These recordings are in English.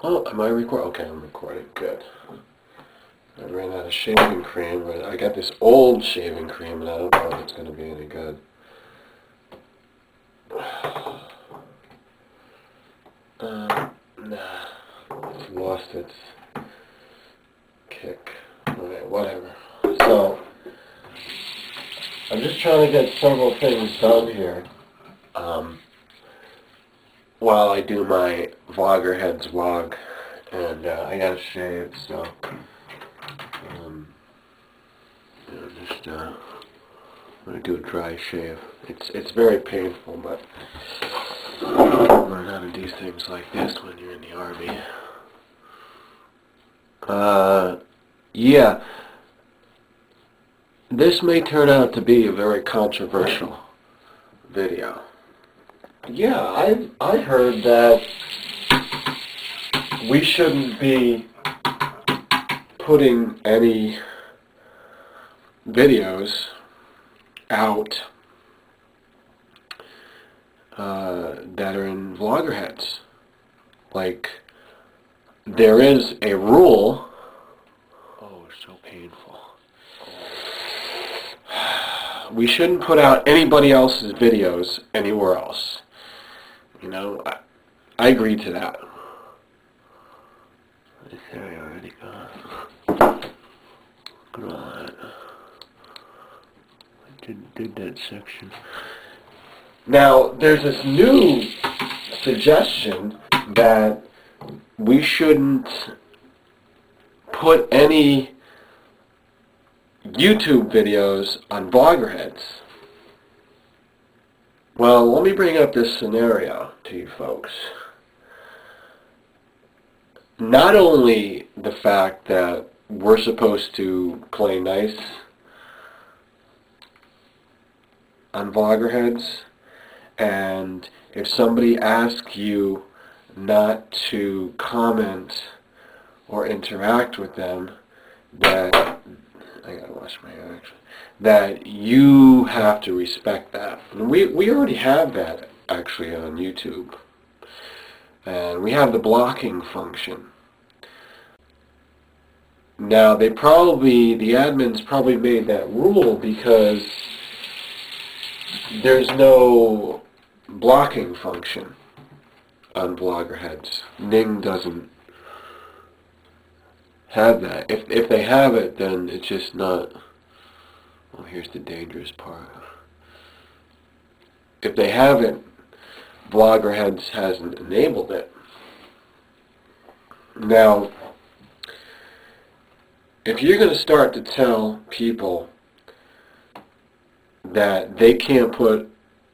Oh, am I recording? Okay, I'm recording. Good. I ran out of shaving cream, but I got this old shaving cream, and I don't know if it's going to be any good. Nah. It's lost its kick. Alright, whatever. So, I'm just trying to get several things done here. While I do my Vloggerheads vlog, and I gotta shave, so just I'm gonna do a dry shave. It's very painful, but you learn how to do things like this when you're in the army. Yeah, this may turn out to be a very controversial video. Yeah, I heard that we shouldn't be putting any videos out that are in Vloggerheads. Like, there is a rule. Oh, it's so painful. We shouldn't put out anybody else's videos anywhere else. You know, I agree to that. There I already got. Look at that. I did that section. Now, there's this new suggestion that we shouldn't put any YouTube videos on Vloggerheads. Well, let me bring up this scenario to you folks. Not only the fact that we're supposed to play nice on Vloggerheads, and if somebody asks you not to comment or interact with them, that I gotta wash my hair actually, that you have to respect that. And we already have that actually on YouTube. And we have the blocking function. Now the admins probably made that rule because there's no blocking function on Vloggerheads. Ning doesn't have that. If they have it, then it's just not. Well, here's the dangerous part. If they have it, Vloggerheads hasn't enabled it. Now, if you're going to start to tell people that they can't put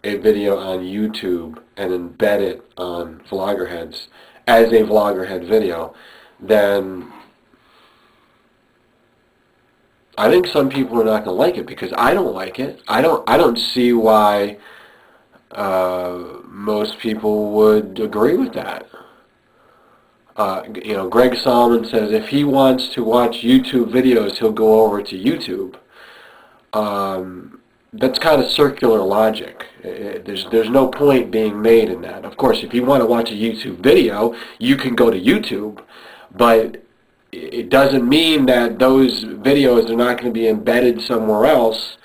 a video on YouTube and embed it on Vloggerheads as a Vloggerhead video, then I think some people are not going to like it, because I don't like it. I don't see why most people would agree with that. You know, Greg Solomon says if he wants to watch YouTube videos, he'll go over to YouTube. That's kind of circular logic. There's no point being made in that. Of course, if you want to watch a YouTube video, you can go to YouTube, but it doesn't mean that those videos are not going to be embedded somewhere else.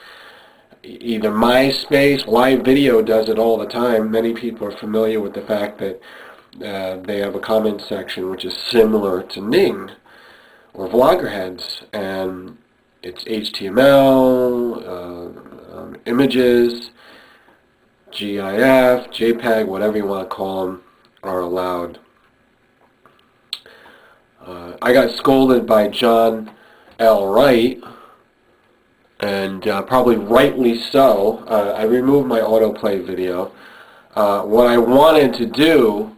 Either MySpace, Live Video does it all the time. Many people are familiar with the fact that they have a comment section which is similar to Ning or Vloggerheads, and it's HTML, images, GIF, JPEG, whatever you want to call them, are allowed. I got scolded by John L. Wright, and probably rightly so. I removed my autoplay video. What I wanted to do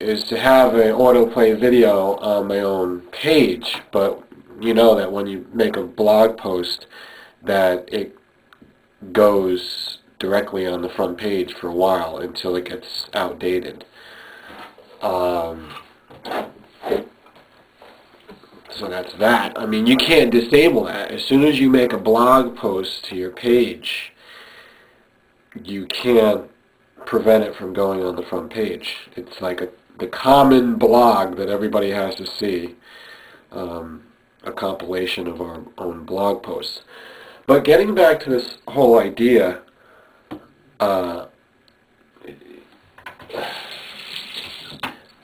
is to have an autoplay video on my own page, but you know that when you make a blog post that it goes directly on the front page for a while until it gets outdated. So that's that. I mean, you can't disable that. As soon as you make a blog post to your page, you can't prevent it from going on the front page. It's like the common blog that everybody has to see, a compilation of our own blog posts. But getting back to this whole idea,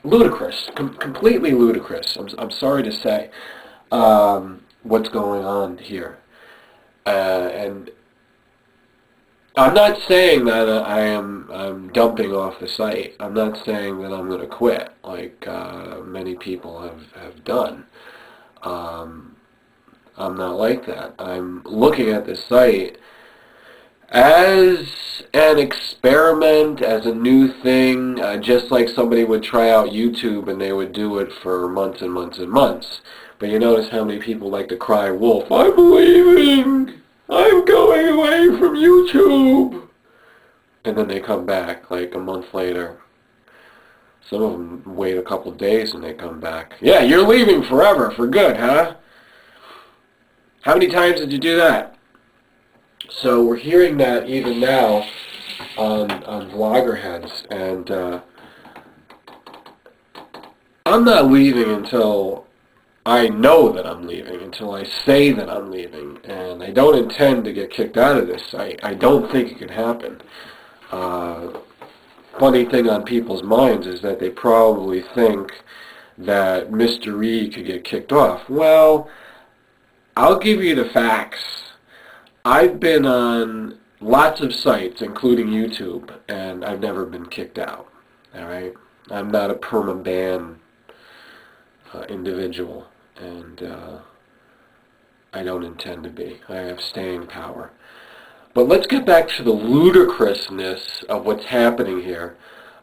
ludicrous, completely ludicrous. I'm sorry to say what's going on here, and I'm not saying that I'm dumping off the site. I'm not saying that I'm going to quit like many people have done. I'm not like that. I'm looking at the site as an experiment, as a new thing, just like somebody would try out YouTube and they would do it for months and months and months. But you notice how many people like to cry wolf, I'm leaving, I'm going away from YouTube. And then they come back like a month later. Some of them wait a couple of days and they come back. Yeah, you're leaving forever, for good, huh? How many times did you do that? So we're hearing that even now on Vloggerheads, and I'm not leaving until I know that I'm leaving, until I say that I'm leaving, and I don't intend to get kicked out of this site. I don't think it can happen. Funny thing on people's minds is that they probably think that Mr. E could get kicked off. Well, I'll give you the facts. I've been on lots of sites, including YouTube, and I've never been kicked out. All right? I'm not a perma-ban individual, and I don't intend to be. I have staying power. But let's get back to the ludicrousness of what's happening here,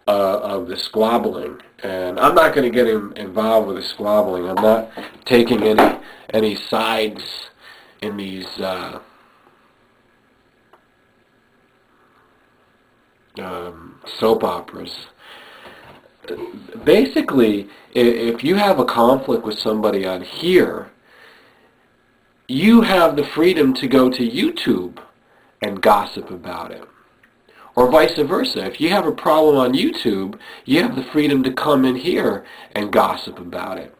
of the squabbling. And I'm not going to get involved with the squabbling. I'm not taking any sides in these soap operas. Basically, if you have a conflict with somebody on here, you have the freedom to go to YouTube and gossip about it. Or vice versa. If you have a problem on YouTube, you have the freedom to come in here and gossip about it.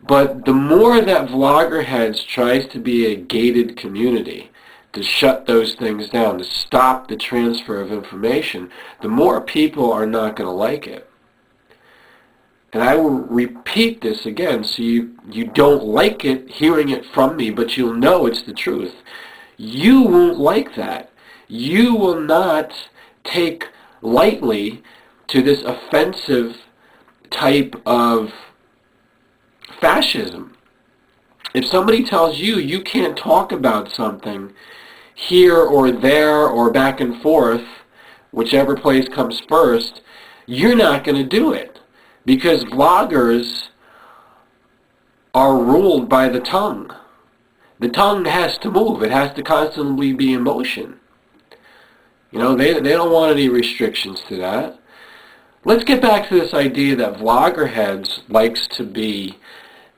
But the more that Vloggerheads tries to be a gated community, to shut those things down, to stop the transfer of information, the more people are not going to like it. And I will repeat this again so you don't like it hearing it from me, but you'll know it's the truth. You won't like that. You will not take lightly to this offensive type of fascism. If somebody tells you you can't talk about something here or there or back and forth, whichever place comes first, you're not going to do it. Because vloggers are ruled by the tongue. The tongue has to move. It has to constantly be in motion. You know, they don't want any restrictions to that. Let's get back to this idea that Vloggerheads likes to be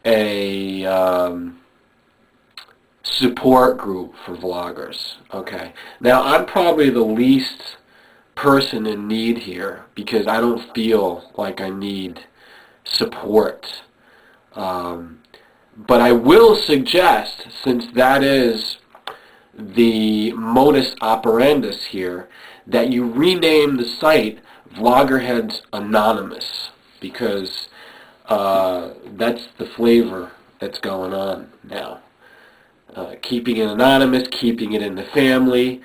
a support group for vloggers. Okay. Now, I'm probably the least person in need here because I don't feel like I need support. But I will suggest, since that is the modus operandus here, that you rename the site Vloggerheads Anonymous, because that's the flavor that's going on now. Keeping it anonymous, keeping it in the family.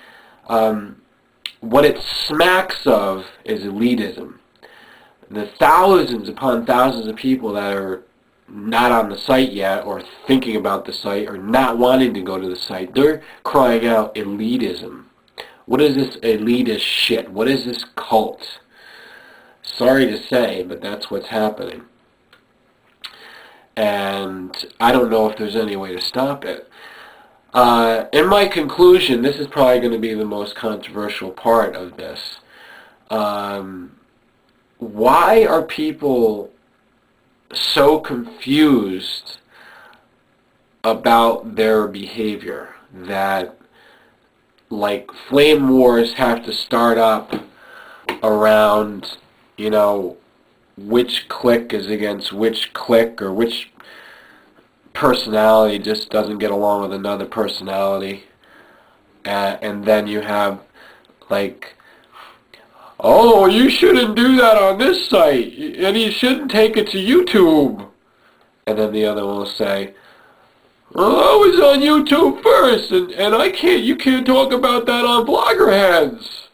What it smacks of is elitism. The thousands upon thousands of people that are not on the site yet, or thinking about the site, or not wanting to go to the site, they're crying out elitism. What is this elitist shit? What is this cult? Sorry to say, but that's what's happening. And I don't know if there's any way to stop it. In my conclusion, this is probably going to be the most controversial part of this. Why are people so confused about their behavior that, like, flame wars have to start up around, you know, which clique is against which clique, or which personality just doesn't get along with another personality. And then you have, like, oh, you shouldn't do that on this site, and you shouldn't take it to YouTube. And then the other one will say, well, I was on YouTube first, and you can't talk about that on Vloggerheads.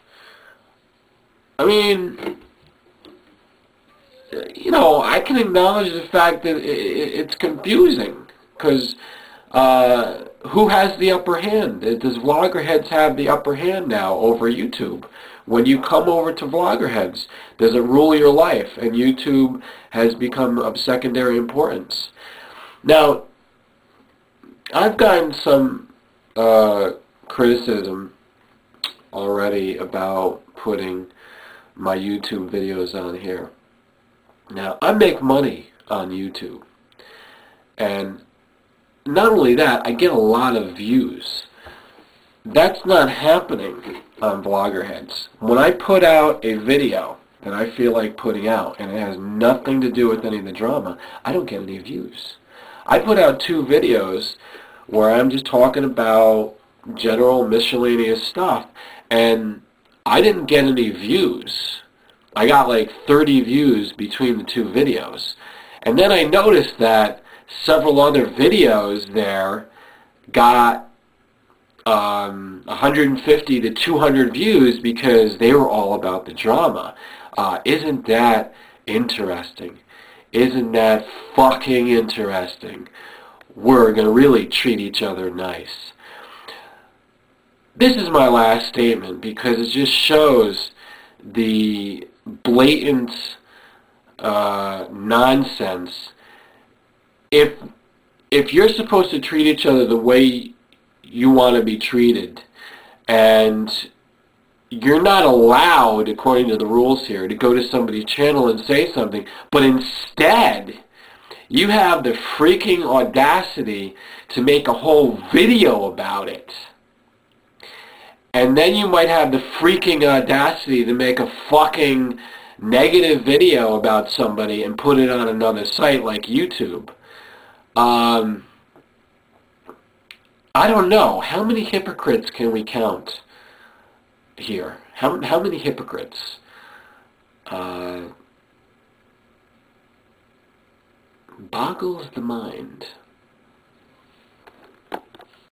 I mean, you know, I can acknowledge the fact that it's confusing, because who has the upper hand? Does Vloggerheads have the upper hand now over YouTube? When you come over to Vloggerheads, does it rule your life, and YouTube has become of secondary importance? Now, I've gotten some criticism already about putting my YouTube videos on here. Now, I make money on YouTube, and not only that, I get a lot of views. That's not happening on Vloggerheads. When I put out a video that I feel like putting out, and it has nothing to do with any of the drama, I don't get any views. I put out 2 videos where I'm just talking about general miscellaneous stuff, and I didn't get any views. I got like 30 views between the 2 videos. And then I noticed that several other videos there got 150 to 200 views because they were all about the drama. Isn't that interesting? Isn't that fucking interesting? We're going to really treat each other nice. This is my last statement because it just shows the blatant nonsense. If you're supposed to treat each other the way you want to be treated, and you're not allowed, according to the rules here, to go to somebody's channel and say something, but instead you have the freaking audacity to make a whole video about it. And then you might have the freaking audacity to make a fucking negative video about somebody and put it on another site like YouTube. I don't know. How many hypocrites can we count here? How many hypocrites? Boggles the mind.